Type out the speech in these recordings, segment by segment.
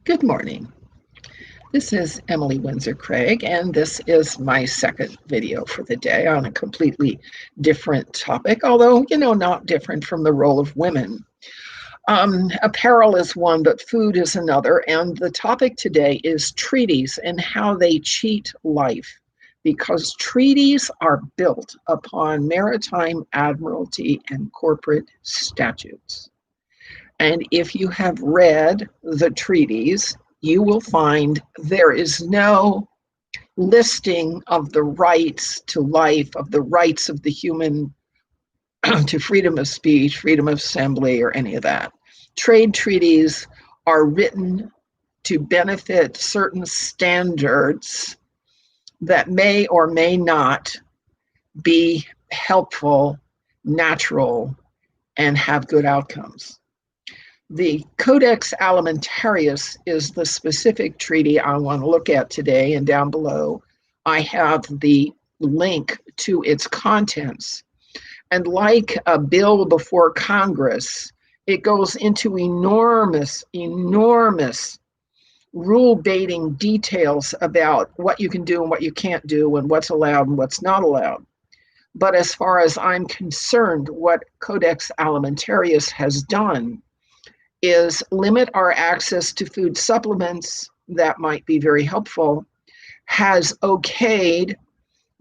Good morning. This is Emily Windsor Craig, and this is my second video for the day on a completely different topic, although, not different from the role of women. Apparel is one, but food is another, and the topic today is treaties and how they cheat life, because treaties are built upon maritime admiralty and corporate statutes. And if you have read the treaties, you will find there is no listing of the rights to life, of the rights of the human to freedom of speech, freedom of assembly, or any of that. Trade treaties are written to benefit certain standards that may or may not be helpful, natural, and have good outcomes. The Codex Alimentarius is the specific treaty I want to look at today, and down below I have the link to its contents. And like a bill before Congress, it goes into enormous rule-baiting details about what you can do and what you can't do and what's allowed and what's not allowed. But as far as I'm concerned, what Codex Alimentarius has done is limit our access to food supplements that might be very helpful, has okayed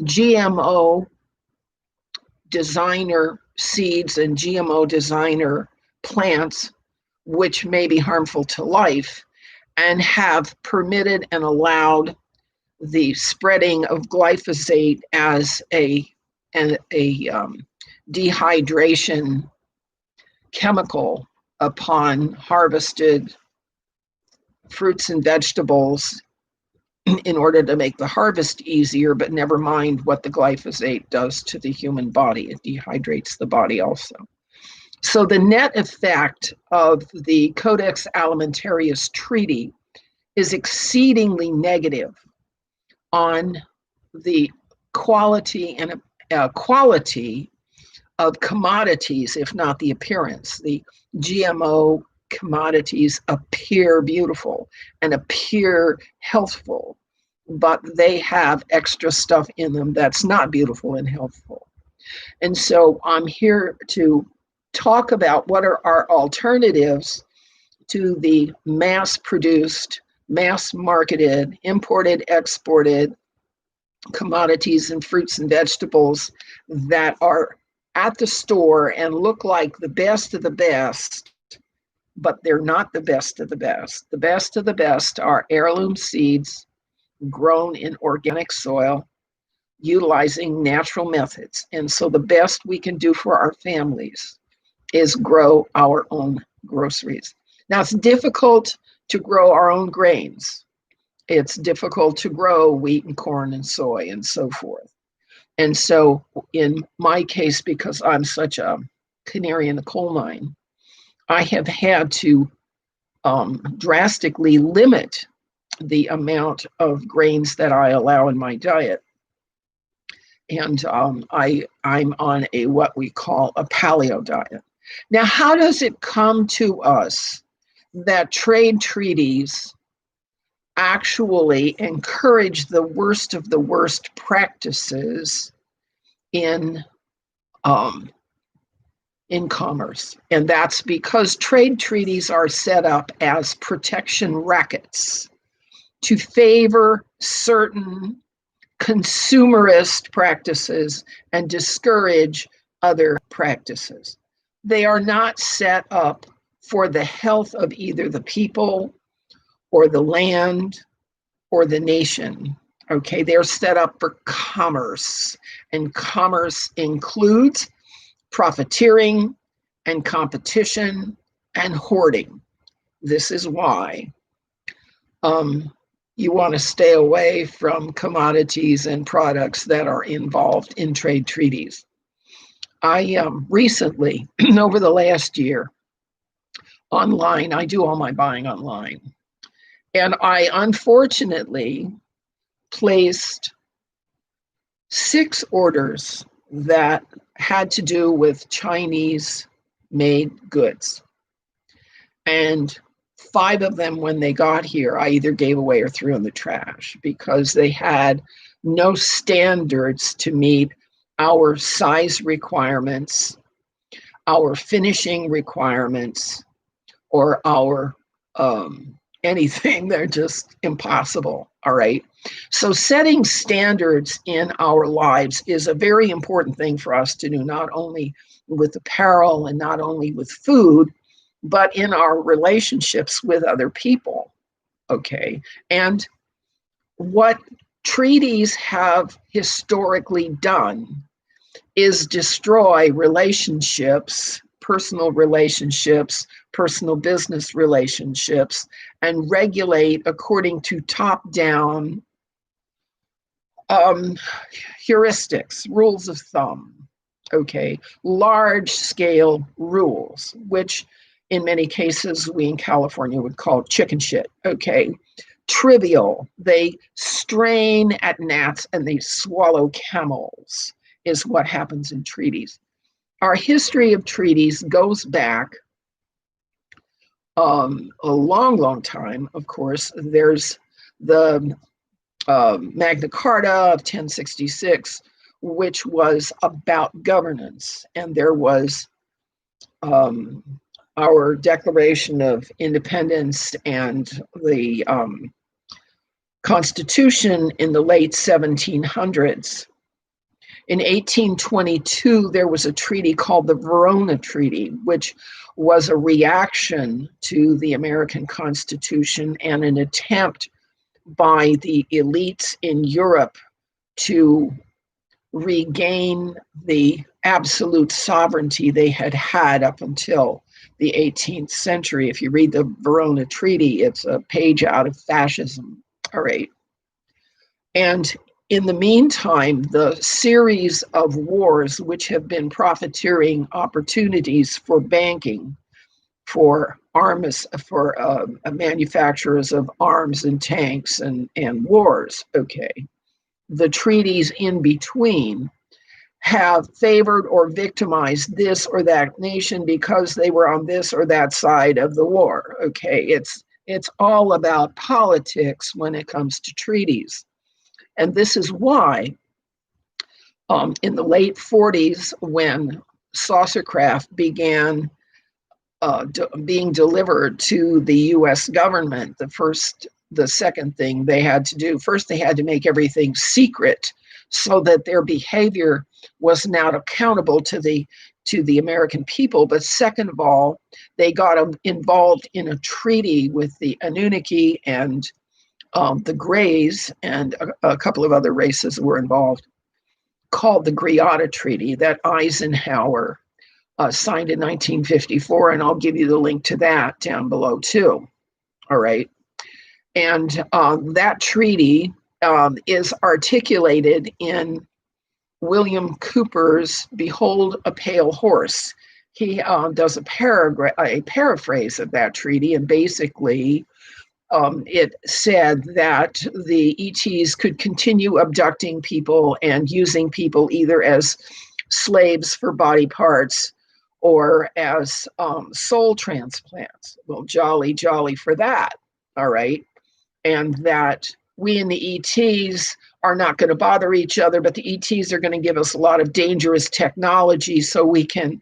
GMO designer seeds and GMO designer plants, which may be harmful to life, and have permitted and allowed the spreading of glyphosate as a dehydration chemical upon harvested fruits and vegetables in order to make the harvest easier, but never mind what the glyphosate does to the human body. It dehydrates the body also. So the net effect of the Codex Alimentarius Treaty is exceedingly negative on the quality of commodities, if not the appearance. The GMO commodities appear beautiful and appear healthful, but they have extra stuff in them that's not beautiful and healthful. And so I'm here to talk about what are our alternatives to the mass-produced, mass-marketed, imported, exported commodities and fruits and vegetables that are at the store and look like the best of the best, but they're not the best of the best. The best of the best are heirloom seeds grown in organic soil, utilizing natural methods. And so the best we can do for our families is grow our own groceries. Now, it's difficult to grow our own grains. It's difficult to grow wheat and corn and soy and so forth. And so in my case, because I'm such a canary in the coal mine, I have had to drastically limit the amount of grains that I allow in my diet. And I'm on a what we call a paleo diet. Now, how does it come to us that trade treaties actually encourage the worst of the worst practices in commerce? And that's because trade treaties are set up as protection rackets to favor certain consumerist practices and discourage other practices. They are not set up for the health of either the people or the land or the nation. Okay, they're set up for commerce, and commerce includes profiteering and competition and hoarding. This is why you want to stay away from commodities and products that are involved in trade treaties. I recently, over the last year, online, I do all my buying online. And I unfortunately placed 6 orders that had to do with Chinese made goods. And 5 of them, when they got here, I either gave away or threw in the trash because they had no standards to meet our size requirements, our finishing requirements, or our anything. They're just impossible. All right. So setting standards in our lives is a very important thing for us to do, not only with apparel and not only with food, but in our relationships with other people. Okay. And what treaties have historically done is destroy relationships, personal relationships, personal business relationships, and regulate according to top-down heuristics, rules of thumb, okay, large-scale rules, which in many cases we in California would call chicken shit, okay, trivial. They strain at gnats and they swallow camels is what happens in treaties. Our history of treaties goes back a long, long time, of course. There's the Magna Carta of 1066, which was about governance. And there was our Declaration of Independence and the Constitution in the late 1700s. In 1822, there was a treaty called the Verona Treaty, which was a reaction to the American Constitution and an attempt by the elites in Europe to regain the absolute sovereignty they had had up until the 18th century. If you read the Verona Treaty, it's a page out of fascism. All right. And in the meantime, the series of wars, which have been profiteering opportunities for banking, for arms, for manufacturers of arms and tanks and wars, okay, the treaties in between have favored or victimized this or that nation because they were on this or that side of the war, okay? It's all about politics when it comes to treaties. And this is why in the late 40s, when saucercraft began being delivered to the US government, the second thing they had to do, first they had to make everything secret so that their behavior was not accountable to the American people. But second of all, they got involved in a treaty with the Anunnaki and the Greys, and a couple of other races were involved, called the Greada Treaty that Eisenhower signed in 1954, and I'll give you the link to that down below too. All right. And that treaty is articulated in William Cooper's Behold a Pale Horse. He does a paraphrase of that treaty, and basically it said that the ETs could continue abducting people and using people either as slaves for body parts or as soul transplants. Well, jolly, jolly for that, all right? And that we and the ETs are not going to bother each other, but the ETs are going to give us a lot of dangerous technology so we can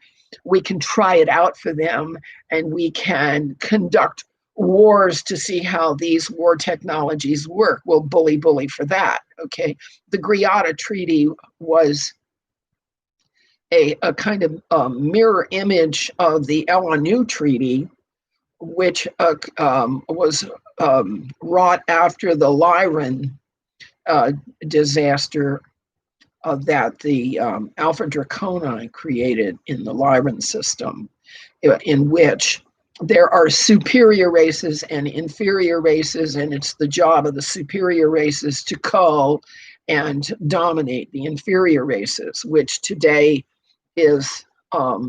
try it out for them, and we can conduct wars to see how these war technologies work. Well, bully for that, okay? The Greada Treaty was a kind of mirror image of the El Treaty, which was wrought after the Lyran disaster that the Alpha Draconi created in the Lyran system, in which there are superior races and inferior races, and it's the job of the superior races to cull and dominate the inferior races, which today is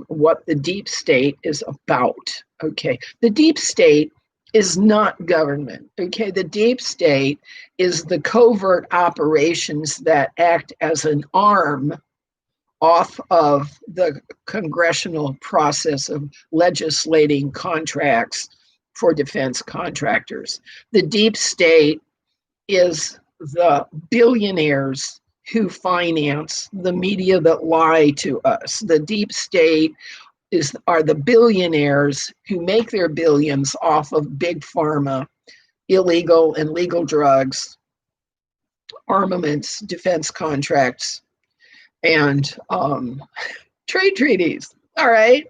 what the deep state is about, okay? The deep state is not government, okay? The deep state is the covert operations that act as an arm off of the congressional process of legislating contracts for defense contractors. The deep state is the billionaires who finance the media that lie to us. The deep state are the billionaires who make their billions off of big pharma, illegal and legal drugs, armaments, defense contracts, and trade treaties. All right.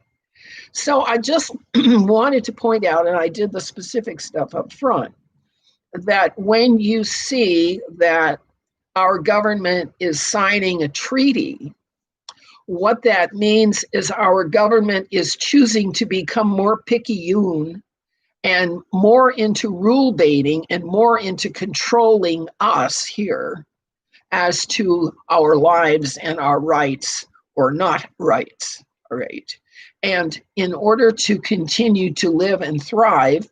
So I just wanted to point out, and I did the specific stuff up front, that when you see that our government is signing a treaty, what that means is our government is choosing to become more picayune and more into rule baiting and more into controlling us here as to our lives and our rights or not rights. All right. And in order to continue to live and thrive,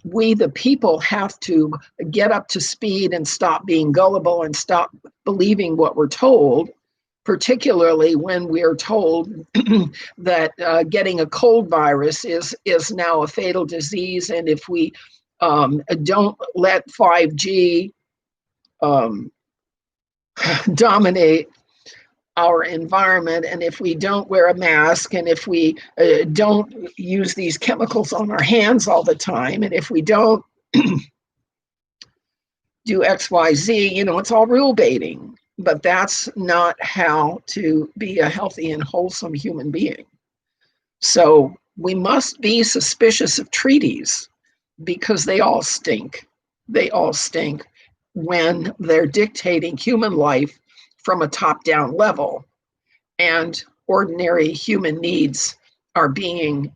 we, the people, have to get up to speed and stop being gullible and stop believing what we're told, particularly when we're told that getting a cold virus is now a fatal disease. And if we don't let 5G dominate our environment, and if we don't wear a mask, and if we don't use these chemicals on our hands all the time, and if we don't do XYZ, it's all rule baiting. But that's not how to be a healthy and wholesome human being. So we must be suspicious of treaties because they all stink. They all stink when they're dictating human life from a top-down level, and ordinary human needs are being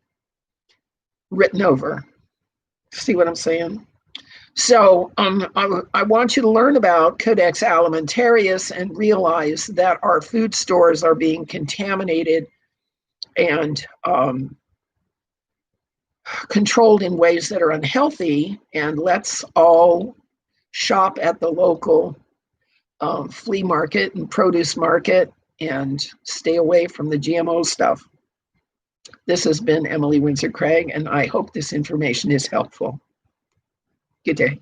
written over. See what I'm saying? So I want you to learn about Codex Alimentarius and realize that our food stores are being contaminated and controlled in ways that are unhealthy, and let's all shop at the local flea market and produce market and stay away from the GMO stuff. This has been Emily Windsor Craig, and I hope this information is helpful. Good day.